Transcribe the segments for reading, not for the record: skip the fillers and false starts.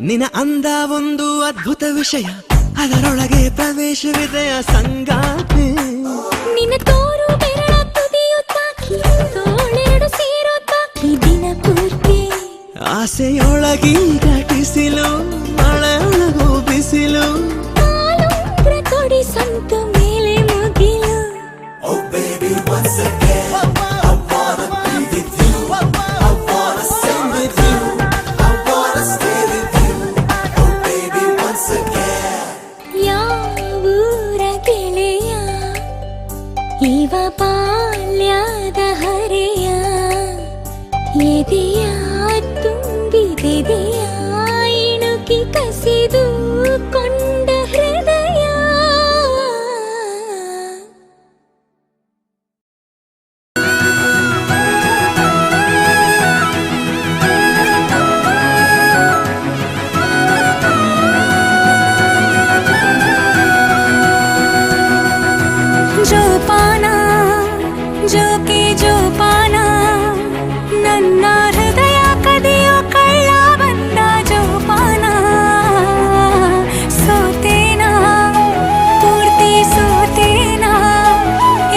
ನಿನ ಅಂದ ಒಂದು ಅದ್ಭುತ ವಿಷಯ, ಅದರೊಳಗೆ ಪ್ರವೇಶವಿದೆಯ ಸಂಗಾತಿ. ನಿನ್ನ ತೋರು ಬೆರಳ ತುದಿಯುತ್ತಾಕಿ ತೋಳೆರಡು ಸೇರುತ್ತಾಕಿ ದಿನ ಪೂರ್ತಿ. ಆಸೆಯೊಳಗಿ ಘಟಿಸಿಲು ಮಳೆಯೊಳಗು ಬಿಸಿಲು, ಕಾಲುಂಗ್ರ ಕೊಡಿ ಸಂತು ಮೇಲೆ ಮುಗಿಲು. Oh baby once again I wanna be with you, I wanna sing with you, I wanna stay with you. Oh baby once again. ಯಾವೂರ ಗೆಳೆಯ ಇವ ಬಾಲ್ಯದ ಹರೆಯ, ಎದೆಯ ತುಂಬಿದೆದೆಯ ಇಣುಕಿ ಕಸಿದು ಕೊಂಡ ಹೃದಯ. ಜೋಪಾನ ಜೋಕೆ ಜೋಪಾನ, ನನ್ನ ಹೃದಯ ಕದಿಯೋ ಕಳ್ಳ ಬಂದ ಜೋಪಾನ. ಸೋತೇನಾ ಪೂರ್ತಿ ಸೋತೇನಾ,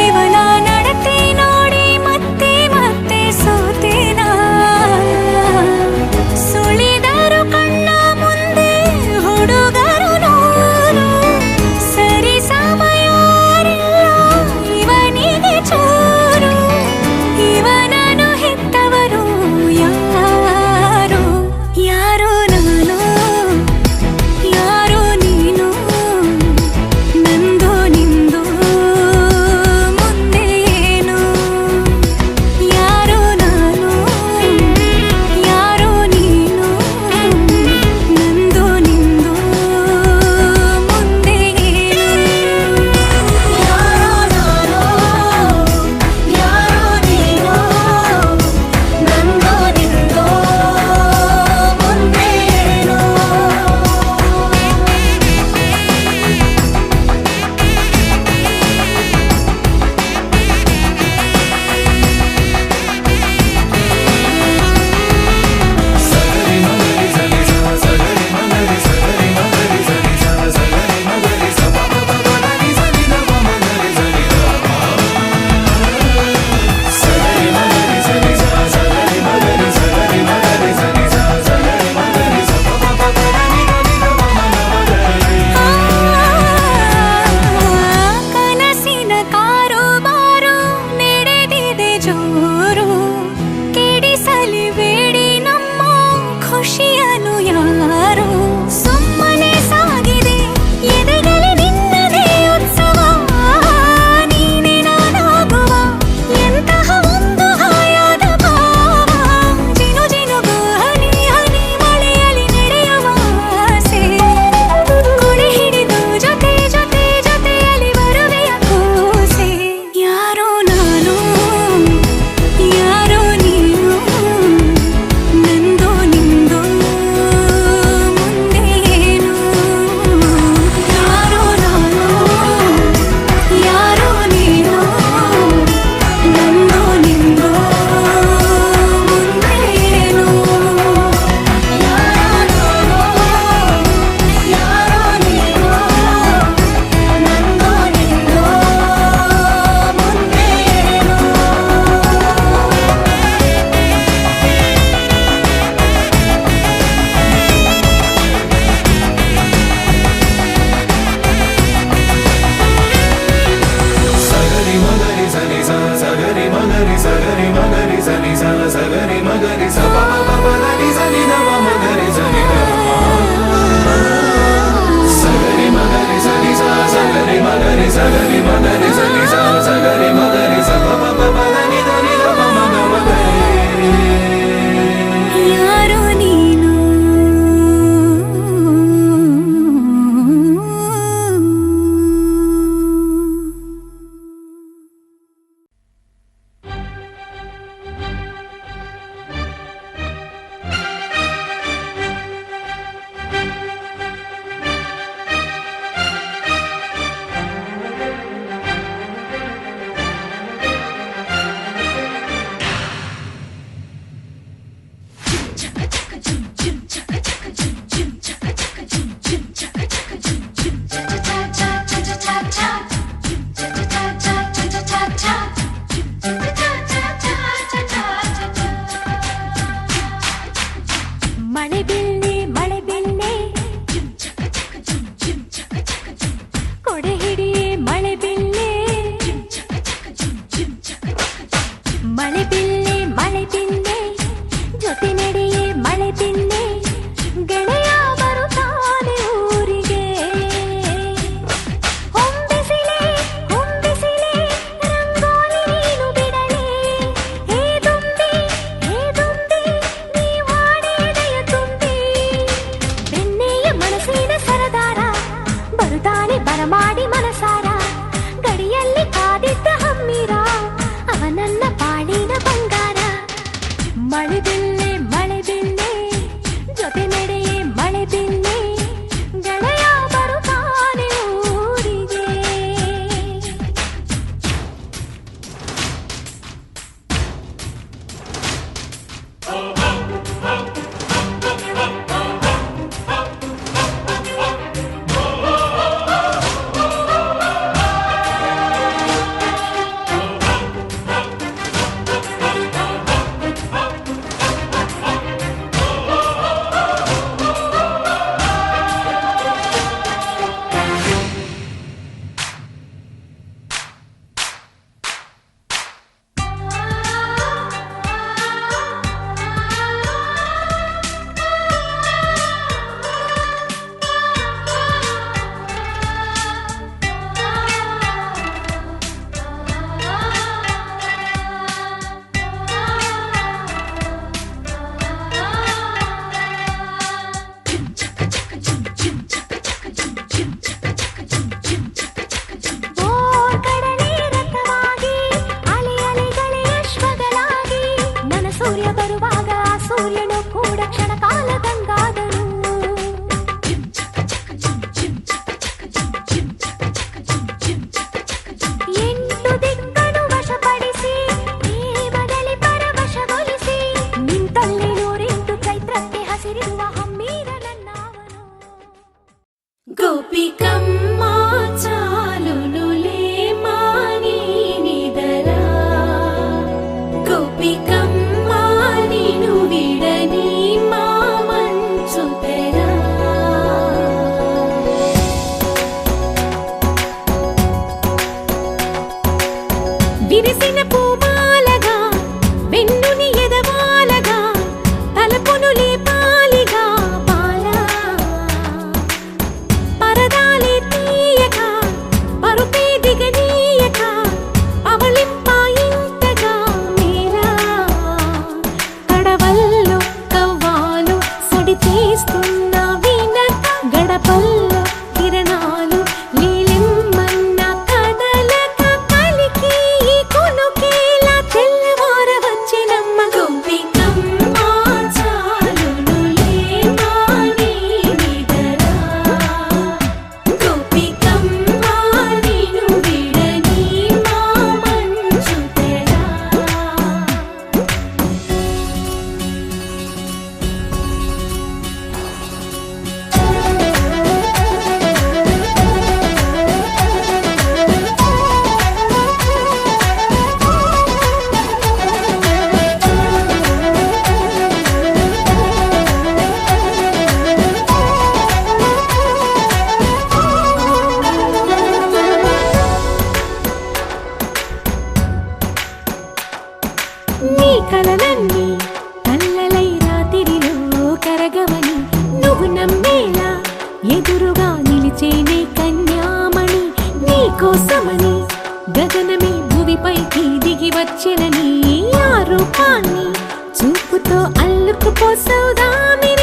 ಇವನ ನಡತೆ ನೋಡಿ ಮತ್ತೆ ಮತ್ತೆ ಸೋತೇನಾ. ಸುಳಿದರು ಕಣ್ಣ ಮುಂದೆ ಹುಡುಗರು ನೋಡು, ಸರಿ ಸಮಯ ಇವನಿಗೆ ಚೂರು. ಇವನನ್ನು ಹೆತ್ತವರು ಯಾರು? ಯಾರೋ ನಾನು ಯಾರೋ ನೀನು, ನಂದು ನಿಂದು ಮುಂದೆ ಏನು? ಯಾರೋ ನಾನು ಯಾರೋ ನೀನು, ನಂದು ನಿಂದು ಮುಂದೆ ಏನು? ಯಾರೋ ನಾನು ಯಾರೋ ನೀನು, ನಂದು ನಿಂದು ಮುಂದೆ ಏನು? ಕನಸಿನ ಕಾರುಬಾರು ನಡೆದಿದೆ ಜೋರು, ಕೆಡಿಸಲಿ ಬೇಡಿ ನಮ್ಮ ಖುಷಿಯನು ಯಾರು. ಸುಮ್ಮನೆ ಸಾಗಿದೆ ಎದೆಗಲಿ ನಿನ್ನದೇ ಉತ್ಸವ, ನೀನೆ ನಾನಾಗುವ ಎಂತಹ ಒಂದು ಹಾಯಾದ ಭಾವ. ಜಿನು ಜಿನುಗು ಹನಿ ಹನಿ ಮಳೆಯಲಿ ನಡೆಯುವ ಆಸೆ, ಕುಡಿ ಹಿಡಿದು ಜೊತೆ ಜೊತೆ ಜೊತೆಯಲ್ಲಿ ಬರುವೆಯ ಕೂಸೆ. ಯಾರೋ ನಾನು ಯಾರೋ ನೀನು, ನಂದು ನಿಂದು ಮುಂದೆ ಏನು? ಯಾರೋ ನಾನು ಯಾರೋ ನೀನು, ನಂದು ನಿಂದು ಮುಂದೆ ಏನು? ಯಾರೋ ನಾನು ಯಾರೋ ನೀನು, ನಂದು ನಿಂದು ಮುಂದೆ ಏನು? Sagari magari sani sa, sagari magari sagari magari sani sa, sagari magari sa pa pa pa pa ni sani na ma magari sani na. Sagari magari sani sa, sagari magari sagari magari sani sa, sagari magari sa pa pa pa pa ni sani na ma magari. ಯಾರೋ ನೀನು ಮಳೆ ಬಿಲ್ಲೆ ಜೊತೆ ನಡೆಯೇ ಮಳೆ ಬಿಲ್ಲೆ ಗೆಳೆಯ ಬರುತ್ತಾನೆ ಊರಿಗೆ ಹೊಂಬಿಸಿಲೆ ರಂಗೋಲಿ ನೀನು ಬಿಡಲೇ ಹೇ ದುಂಬಿ ನೀ ವಾಡೆದೆಯ ತುಂಬಿ ಬೆಣ್ಣೆಯ ಮನಸ್ಸಿನ ಸರದಾರ ಬರುತ್ತಾನೆ ಬರಮಾಡಿ ಮನಸಾರ ಗಡಿಯಲ್ಲಿ ಕಾದಿದ್ದ ಹಮ್ಮಿರ ಅವನನ್ನ ಪಾಡಿನ ಬಂಗಾರ ಮಳೆ ಬಿಲ್ಲೆ ಜೊತೆ ನಡೆಯೇ ಮಳೆ ಬಿಲ್ಲೆ ಗೆಳೆಯ ಬರುತ್ತಾನೆ ಊರಿಗೆ ಸೂರ್ಯ ಬರುವಾಗ ಸೂರ್ಯನು ಕೂಡ ಕ್ಷಣ ಕಾಲದಂಗಾದನು ಎಂಟು ದಿಕ್ಕನು ವಶಪಡಿಸಿ ಪ್ರೇಮದಲ್ಲಿ ಪರವಶಗೊಳಿಸಿ ನಿಂತಲ್ಲಿ 108 ಚೈತ್ರಕ್ಕೆ ಹಸಿರಿರುವ ಹಮ್ಮೀರ ನನ್ನವನು ಗೋಪಿಕಮ್ಮ ಚಾಲುನುಲೇ ಮಾನಿ ನಿದರ ಗೋಪಿಕಮ್ಮ విరిసిన పూమాలగా వెన్నుని ఎదవాలగా తలపును లేపాలిగా బాల పరదాలే తీయక పరుపే దిగనీయక అవళింపాయింతగా మేరా కడవల్లో కవ్వాలు సడి చేస్తున్న వినక గడపల్లో కిరణాలు నీలిమ్మన్న కదలక కలికి కొనుకేలా తెల్లవార వచ్చినమ్మ గోపికమ్మ చాలునులే మాని నిదరా గోపికమ్మ నిను విడని మా మంచు తెరా నీ కలలన్నీ కల్లలై రాత్రిలో కరగవని నువ్వు నమ్మేలా ఎదురుగా నిలిచేనే కన్యామణి నీ కోసమని గగనమే భువిపైకి దిగి వచ్చెనని ఆ రూపాన్ని చూపుతో అల్లుకుపోసౌదామే